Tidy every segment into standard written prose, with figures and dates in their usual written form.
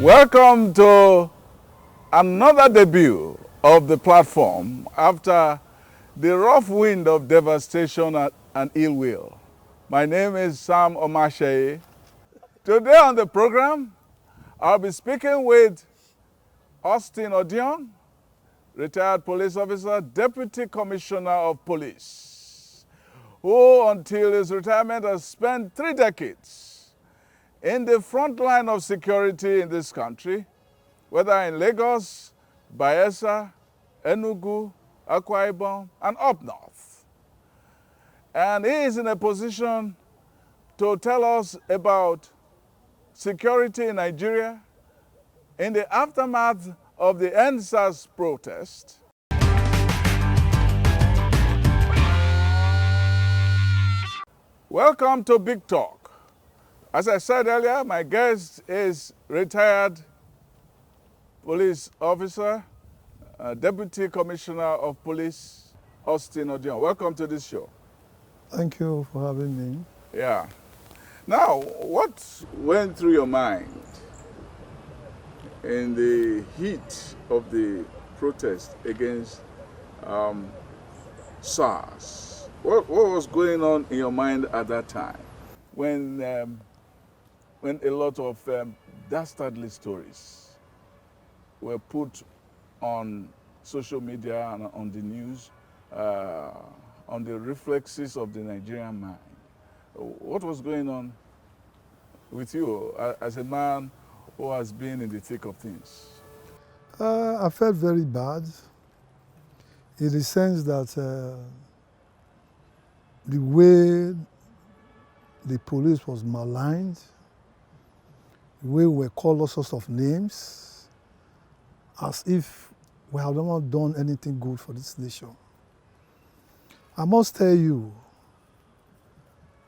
Welcome to another debut of the platform after the rough wind of devastation and ill will. My name is Sam Omashe. Today on the program, I'll be speaking with Odion, retired police officer, Deputy Commissioner of Police, who until his retirement has spent 3 decades in the front line of security in this country, whether in Lagos, Bayelsa, Enugu, Akwa Ibom, and up north. And he is in a position to tell us about security in Nigeria in the aftermath of the EndSARS protest. Welcome to Big Talk. As I said earlier, my guest is retired police officer, Deputy Commissioner of Police, Odion. Welcome to this show. Thank you for having me. Yeah. Now, what went through your mind in the heat of the protest against SARS? What was going on in your mind at that time when a lot of dastardly stories were put on social media and on the news, on the reflexes of the Nigerian mind? What was going on with you as a man who has been in the thick of things? I felt very bad in the sense that the way the police was maligned, the way we were called all sorts of names, as if we have not done anything good for this nation. I must tell you,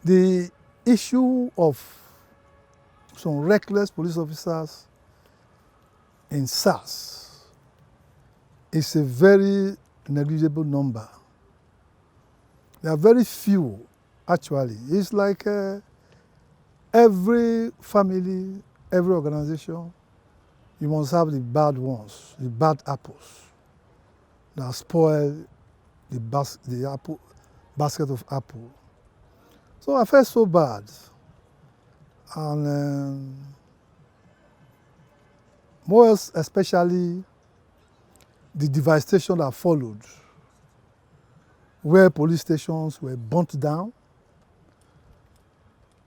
the issue of some reckless police officers in SARS is a very negligible number. There are very few, actually. It's like every family, every organization, you must have the bad ones, the bad apples that spoil the basket of apple. So I felt so bad. And more especially the devastation that followed, where police stations were burnt down,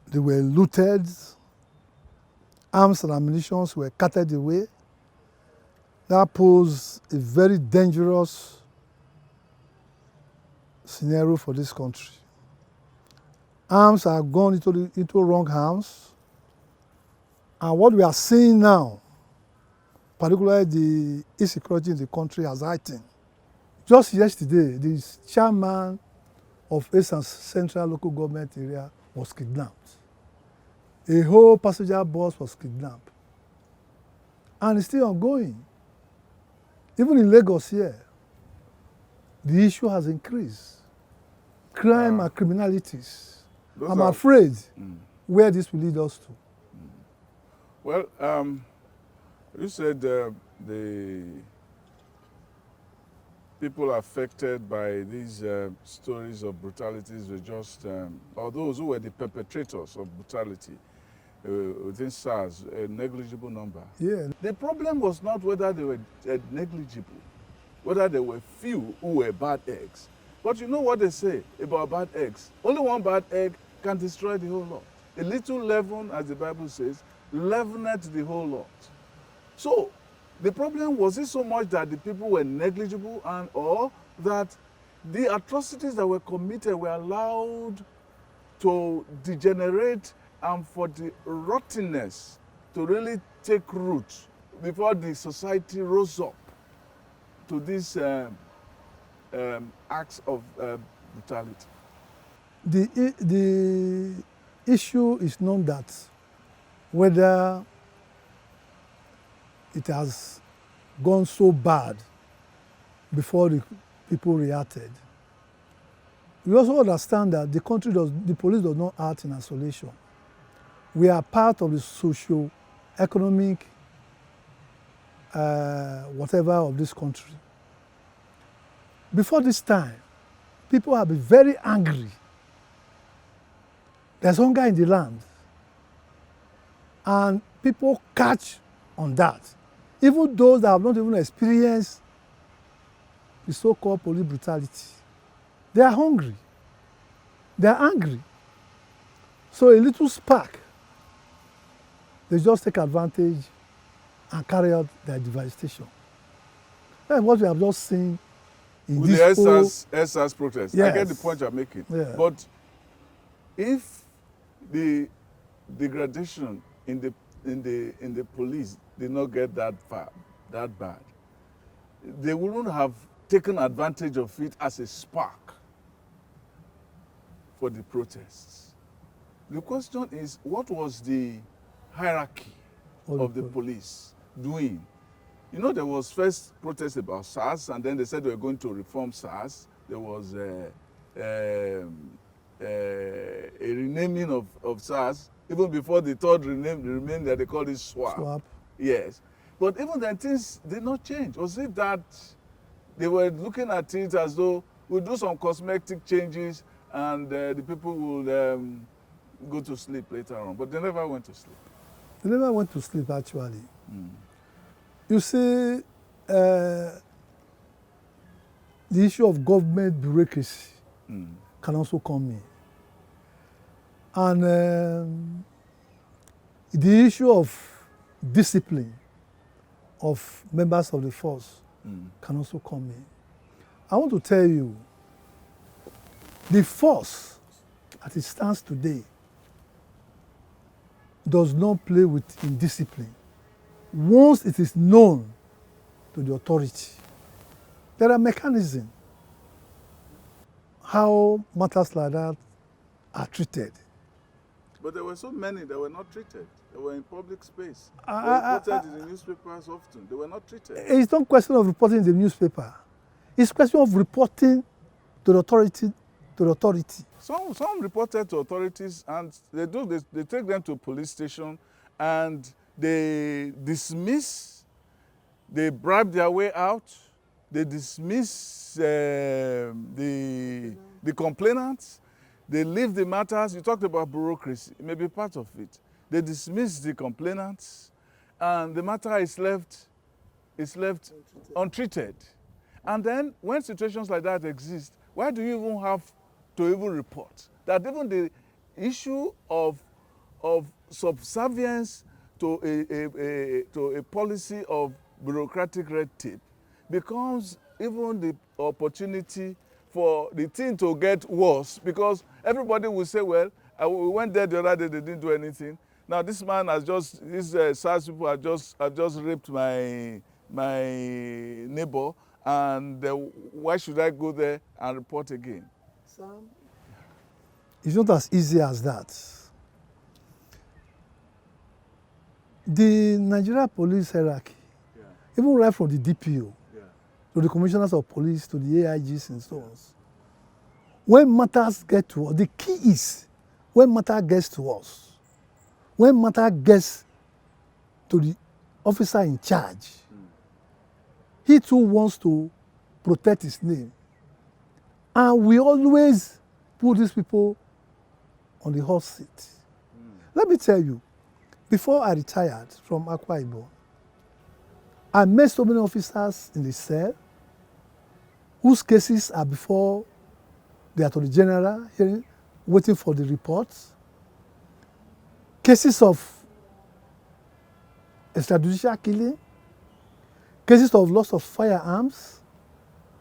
they were looted, arms and ammunition were carted away. That posed a very dangerous scenario for this country. Arms are gone into wrong hands. And what we are seeing now, particularly the insecurity in the country, has heightened. Just yesterday, the chairman of Eastern Central Local Government area was kidnapped. A whole passenger bus was kidnapped. And it's still ongoing. Even in Lagos here, the issue has increased. Crime and criminalities. I'm afraid where this will lead us to. Well, you said the people affected by these stories of brutalities were just, or those who were the perpetrators of brutality within SARS, a negligible number. Yeah. The problem was not whether they were negligible, whether there were few who were bad eggs. But you know what they say about bad eggs? Only one bad egg can destroy the whole lot. A little leaven, as the Bible says, leaveneth the whole lot. So, the problem was it so much that the people were negligible or that the atrocities that were committed were allowed to degenerate and for the rottenness to really take root before the society rose up to these acts of brutality? The issue is not that whether it has gone so bad before the people reacted. We also understand that the police does not act in isolation. We are part of the socio-economic whatever of this country. Before this time, people have been very angry. There's hunger in the land. And people catch on that. Even those that have not even experienced the so-called police brutality. They are hungry. They are angry. So a little spark, they just take advantage and carry out their devastation. That's what we have just seen in with this the whole... SARS protest. Yes. I get the point you're making. Yeah. But if the degradation in the police did not get that bad, they wouldn't have taken advantage of it as a spark for the protests. The question is, what was the hierarchy of the police doing? You know, there was first protest about SARS, and then they said they were going to reform SARS. There was a renaming of SARS, even before the third rename that they called it SWAP. Yes. But even then, things did not change. Was it that they were looking at it as though we'll do some cosmetic changes and the people will go to sleep later on? But they never went to sleep. They never went to sleep, actually. You see, the issue of government bureaucracy can also come in. And the issue of discipline of members of the force can also come in. I want to tell you, the force, as it stands today, does not play with indiscipline. Once it is known to the authority, there are mechanisms how matters like that are treated. But there were so many that were not treated. They were in public space. They were reported in the newspapers often. They were not treated. It's not a question of reporting in the newspaper. It's a question of reporting to the authority. Some reported to authorities, and they take them to a police station, and they dismiss, they bribe their way out, they dismiss the complainants, they leave the matters. You talked about bureaucracy, it may be part of it. They dismiss the complainants, and the matter is left untreated. And then when situations like that exist, why do you even have to even report? That even the issue of subservience to a policy of bureaucratic red tape becomes even the opportunity for the thing to get worse, because everybody will say, well, we went there the other day, they didn't do anything. Now this man has just, these SARS people have just raped my neighbor, and why should I go there and report again? Sam, it's not as easy as that. The Nigeria police hierarchy, even right from the DPO, to the commissioners of police, to the AIGs and so on, when matters get to us, the key is when matter gets to us, when matter gets to the officer in charge, he too wants to protect his name. And we always put these people on the hot seat. Let me tell you, before I retired from Akwa Ibom, I met so many officers in the cell whose cases are before the Attorney General, hearing, waiting for the reports. Cases of extrajudicial killing, cases of loss of firearms.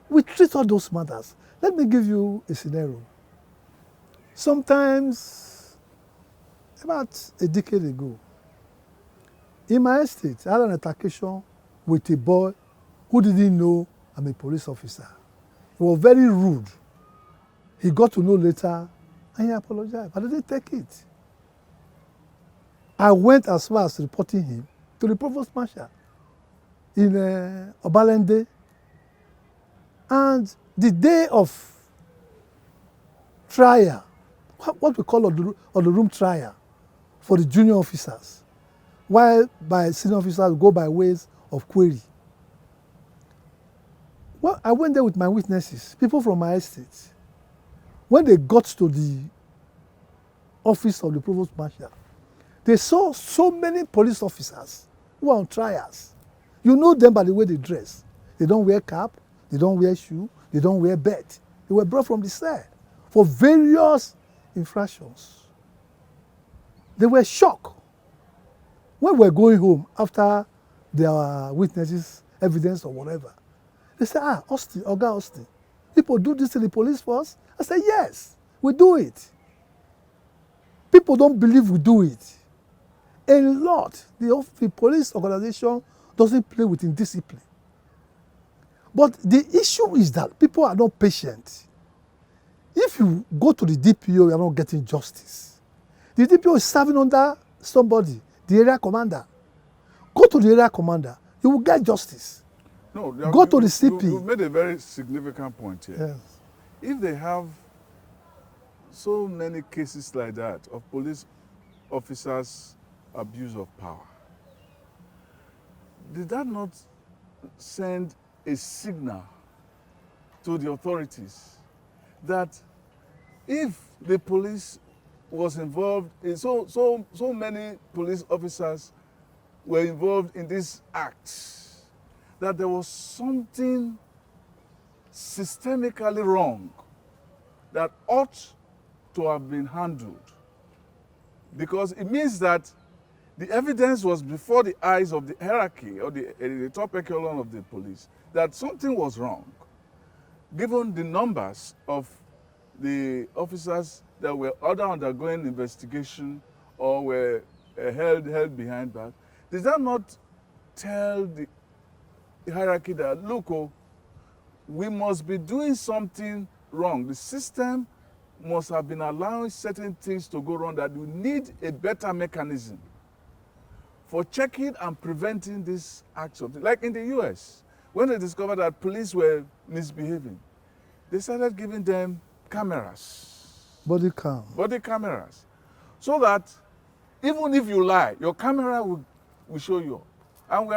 We treat all those matters. Let me give you a scenario. Sometimes, about a decade ago, in my estate, I had an altercation with a boy who didn't know I'm a police officer. He was very rude. He got to know later, and he apologized, but I didn't take it. I went as far as reporting him to the Provost Marshal in Obalende. And the day of trial, what we call on the room trial for the junior officers, while by senior officers go by ways of query. Well, I went there with my witnesses, people from my estate. When they got to the office of the provost marshal, they saw so many police officers who are on trials. You know them by the way they dress. They don't wear cap, they don't wear shoe, they don't wear belt. They were brought from the cell for various infractions. They were shocked. When we were going home after their witnesses, evidence or whatever, they said, Austin, Oga Austin, people do this in the police force? I said, yes, we do it. People don't believe we do it. A lot, the police organization doesn't play with indiscipline. But the issue is that people are not patient. If you go to the DPO, you are not getting justice. The DPO is serving under somebody, the area commander. Go to the area commander, you will get justice. No, go to the CP. You made a very significant point here. Yes. If they have so many cases like that of police officers' abuse of power, did that not send a signal to the authorities that if the police was involved in so many police officers were involved in this act, that there was something systemically wrong that ought to have been handled? Because it means that the evidence was before the eyes of the hierarchy or the top echelon of the police that something was wrong, given the numbers of the officers that were either undergoing investigation or were held behind bars. Does that not tell the hierarchy that, look, we must be doing something wrong? The system must have been allowing certain things to go wrong, that we need a better mechanism for checking and preventing these acts of, like in the US, when they discovered that police were misbehaving, they started giving them cameras. Body cam. Body cameras. So that even if you lie, your camera will show you up. And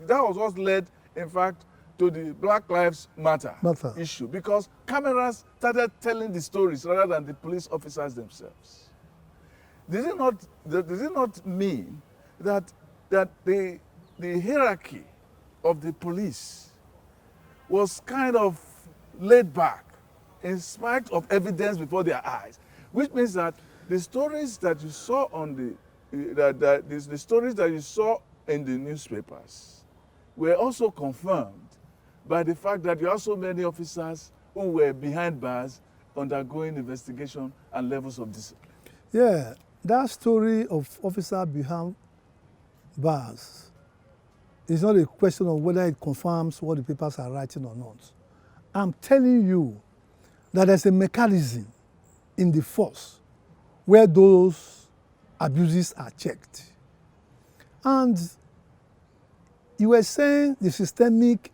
that was what led, in fact, to the Black Lives Matter issue, because cameras started telling the stories rather than the police officers themselves. Does it not mean that the hierarchy of the police was kind of laid back in spite of evidence before their eyes, which means that the stories that you saw on the stories that you saw in the newspapers were also confirmed by the fact that there are so many officers who were behind bars undergoing investigation and levels of discipline? Yeah, that story of officer behind bars is not a question of whether it confirms what the papers are writing or not. I'm telling you that there's a mechanism in the force where those abuses are checked. And you were saying the systemic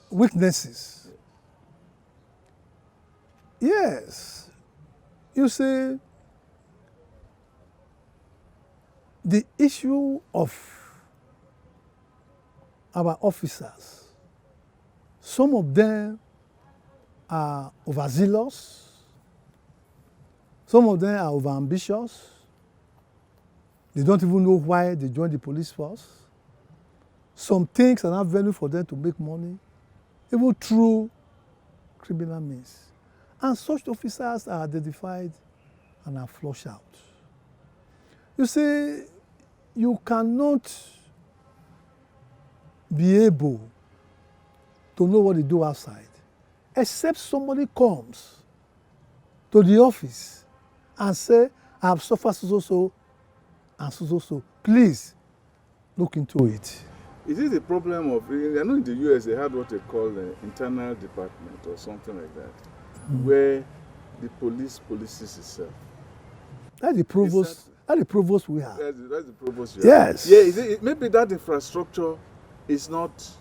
weaknesses. Yes. You see, the issue of our officers, some of them are overzealous, some of them are overambitious. They don't even know why they joined the police force. Some things are not value for them to make money, even through criminal means. And such officers are identified and are flushed out. You see, you cannot be able to know what they do outside, except somebody comes to the office and say, I have suffered so and so. Please look into it. Is it the problem of, I know in the US they had what they call the internal department or something like that, where the police polices itself? That's the provost. That's the provost we have. That's the provost we have. Yes. Yeah, maybe that infrastructure is not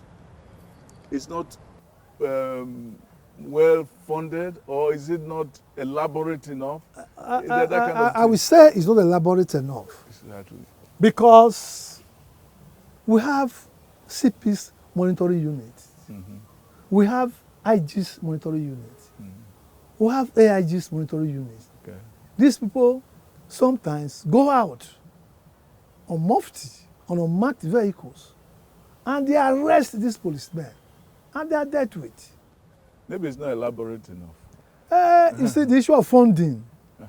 well funded, or is it not elaborate enough? I would say it's not elaborate enough Exactly. because we have CP's monitoring units, we have IG's monitoring units, we have AIG's monitoring units. Okay. These people sometimes go out on mufti, on unmarked vehicles, and they arrest these policemen, and they are dealt with. Maybe it's not elaborate enough. You see, the issue of funding.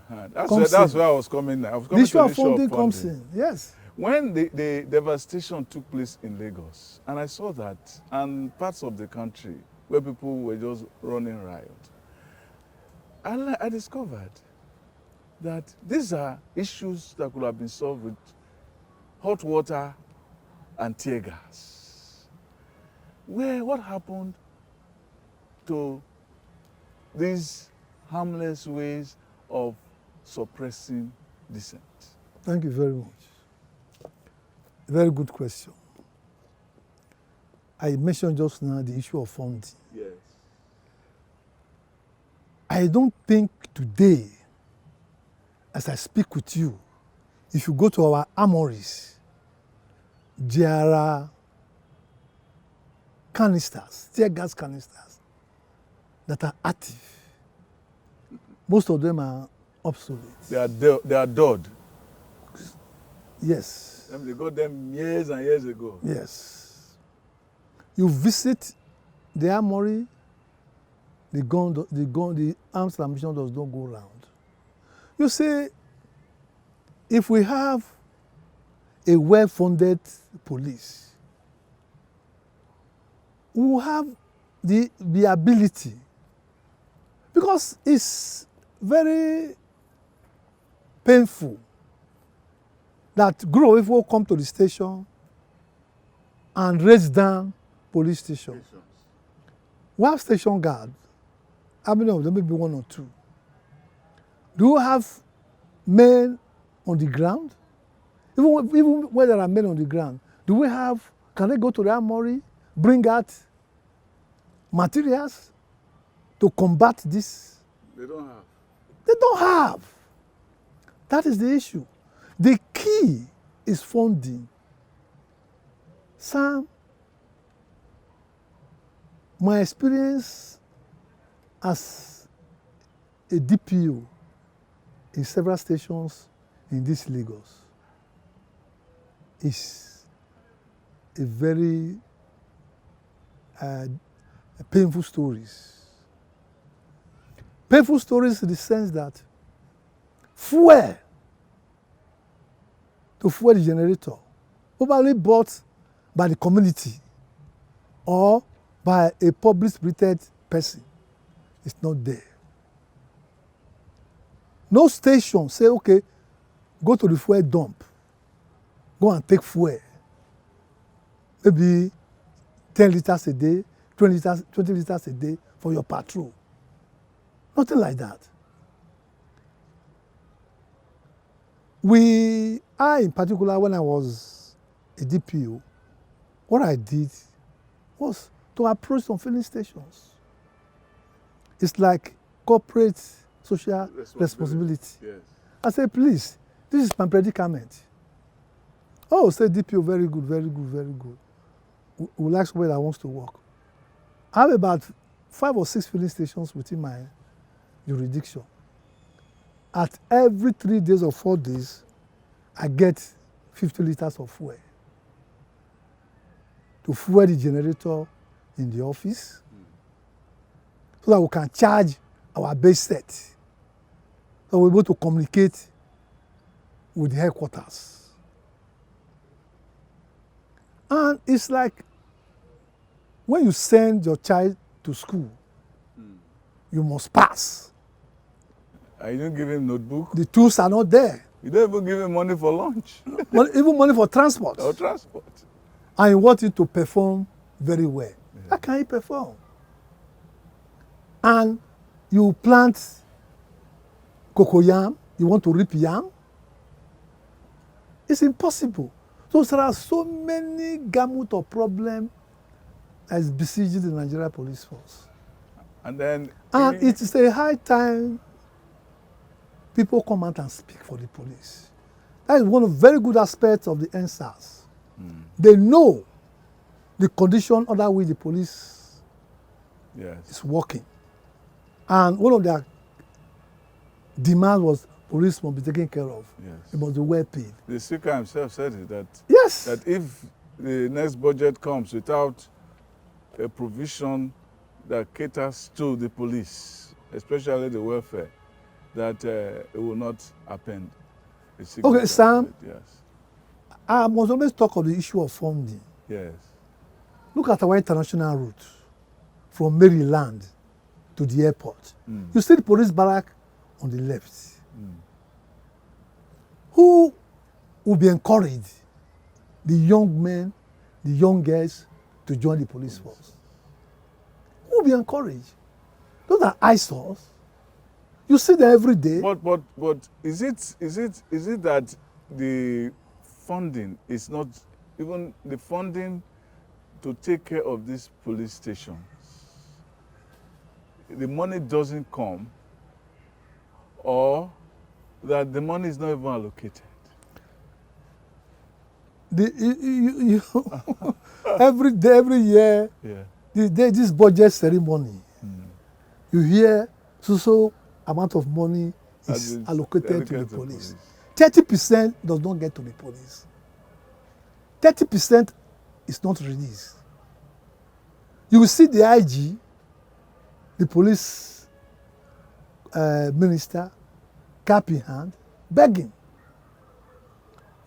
That's where I was coming. I was The coming issue to the of issue funding of comes in, yes. When the devastation took place in Lagos, and I saw that, and parts of the country where people were just running riot, I discovered that these are issues that could have been solved with hot water and tear gas. What happened to these harmless ways of suppressing dissent? Thank you very much. Very good question. I mentioned just now the issue of funding. Yes. I don't think today, as I speak with you, if you go to our armories, there are canisters, tear gas canisters, that are active. Most of them are obsolete. They are dead. Yes. They got them years and years ago. Yes. You visit the armory, the arms and ammunition does not go round. You see, if we have a well-funded police, we will have the ability, because it's very painful that group of people come to the station and raise down police stations. We have station guards. How many of them? Maybe one or two. Do you have men on the ground? Even when there are men on the ground, can they go to the armory, bring out materials to combat this? They don't have. They don't have. That is the issue. The key is funding. Sam, my experience as a DPO in several stations in this Lagos is a very painful stories. Painful stories in the sense that fuel to fuel the generator, probably bought by the community or by a public spirited person, is not there. No station say, okay, go to the fuel dump, go and take fuel. Maybe 10 liters a day, 20 liters a day for your patrol. Nothing like that. I in particular, when I was a DPO, what I did was to approach some filling stations. It's like corporate social responsibility. Yes. I said, please, this is my predicament. Oh, say DPO, very good, very good, very good. We like somebody that wants to work. I have about 5 or 6 filling stations within my jurisdiction. At every 3 days or 4 days, I get 50 liters of fuel to fuel the generator in the office so that we can charge our base set. So we're able to communicate with the headquarters. And it's like when you send your child to school, you must pass. You don't give him notebook? The tools are not there. You don't even give him money for lunch. Even money for transport. Or transport. And you want him to perform very well. Yeah. How can he perform? And you plant cocoyam, you want to reap yam. It's impossible. So there are so many gamut of problems as besieging the Nigeria police force. And then... And it is a high time people come out and speak for the police. That is one of the very good aspects of the NSAS. They know the condition under which the police is working. And one of their demands was police must be taken care of. Yes. They must be well paid. The Speaker himself said it, that, yes, that if the next budget comes without a provision that caters to the police, especially the welfare, that it will not append. Okay, Sam, yes. I must always talk of the issue of funding. Yes. Look at our international route from Maryland to the airport. You see the police barrack on the left. Who will be encouraged? The young men, the young girls to join the police force. Who will be encouraged? Those are eyesores. You see them every day. But is it that the funding is not, even the funding to take care of these police stations, the money doesn't come, or that the money is not even allocated? Every day, every year, this budget ceremony, you hear so amount of money is allocated to the police. 30% does not get to the police. 30% is not released. You will see the IG, the police minister, cap in hand, begging.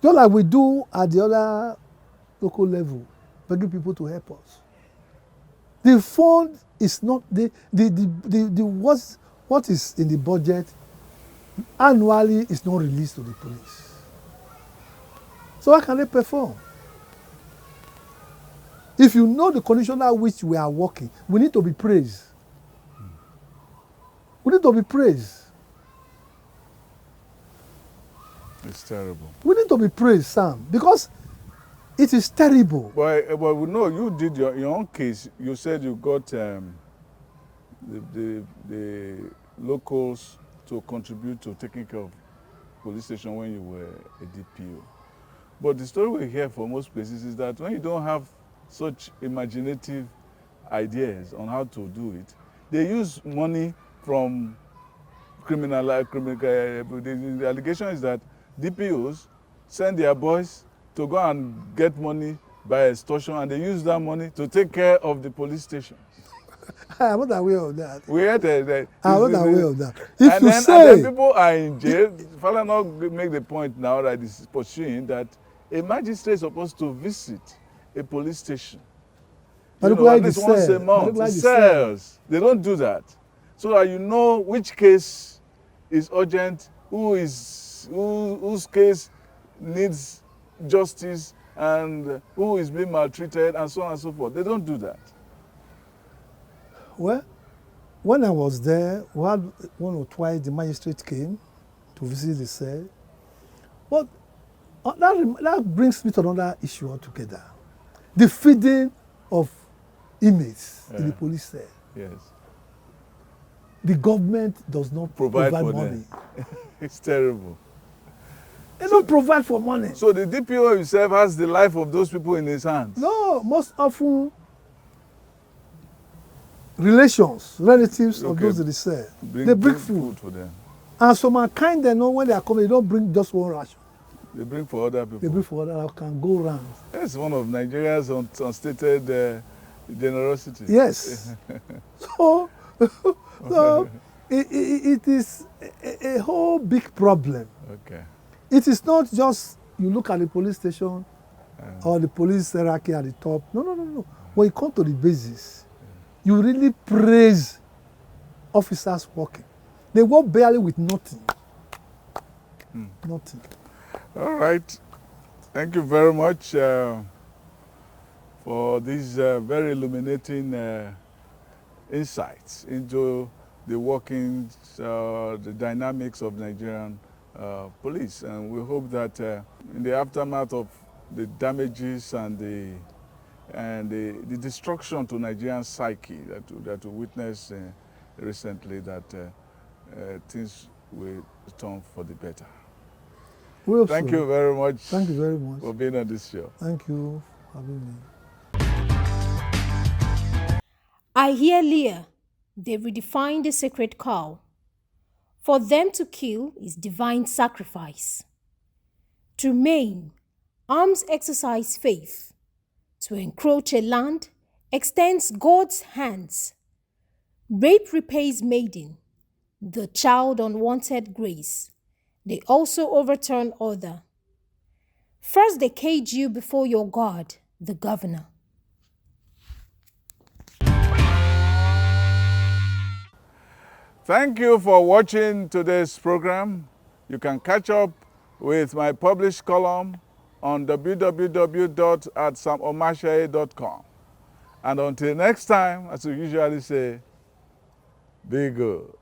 Just like we do at the other local level, begging people to help us. The fund is not what is in the budget annually is not released to the police. So how can they perform? If you know the condition at which we are working, we need to be praised. We need to be praised. It's terrible. We need to be praised, Sam, because it is terrible. But we know you did your own case. You said you got the locals to contribute to taking care of police station when you were a DPO. But the story we hear from most places is that when you don't have such imaginative ideas on how to do it, they use money from criminal. The allegation is that DPOs send their boys to go and get money by extortion, and they use that money to take care of the police station. I'm not aware of that. We had I'm not aware of that. And then people are in jail. Father now make the point now that is pursuing that a magistrate is supposed to visit a police station. At least once a month. Cells. They don't do that. So that you know which case is urgent, whose case needs justice, and who is being maltreated, and so on and so forth. They don't do that. Well, when I was there, one or twice the magistrate came to visit the cell. But that brings me to another issue altogether. The feeding of inmates in the police cell. Yes. The government does not provide money. It's terrible. They don't provide for money. So the DPO himself has the life of those people in his hands? No, most often relatives of those in the cell, they bring food for them. And some are kind, they know when they are coming, they don't bring just one ration. They bring for other people. They bring for other, can go round. That's one of Nigeria's unstated generosity. Yes. So it is a whole big problem. Okay. It is not just you look at the police station or the police hierarchy at the top. No. When you come to the basis, you really praise officers working. They work barely with nothing. Nothing. All right. Thank you very much for these very illuminating insights into the workings, the dynamics of Nigerian police. And we hope that in the aftermath of the damages and the destruction to Nigerian psyche that we witness recently that things will turn for the better. We hope Thank so. you very much. Thank you very much. For being on this show. Thank you for having me. I hear Leah. They redefined the sacred cow. For them to kill is divine sacrifice. To maim, arms exercise faith. To encroach a land extends God's hands. Rape repays maiden, the child unwanted grace. They also overturn order. First they cage you before your God, the governor. Thank you for watching today's program. You can catch up with my published column on www.atsamomashaye.com. And until next time, as we usually say, be good.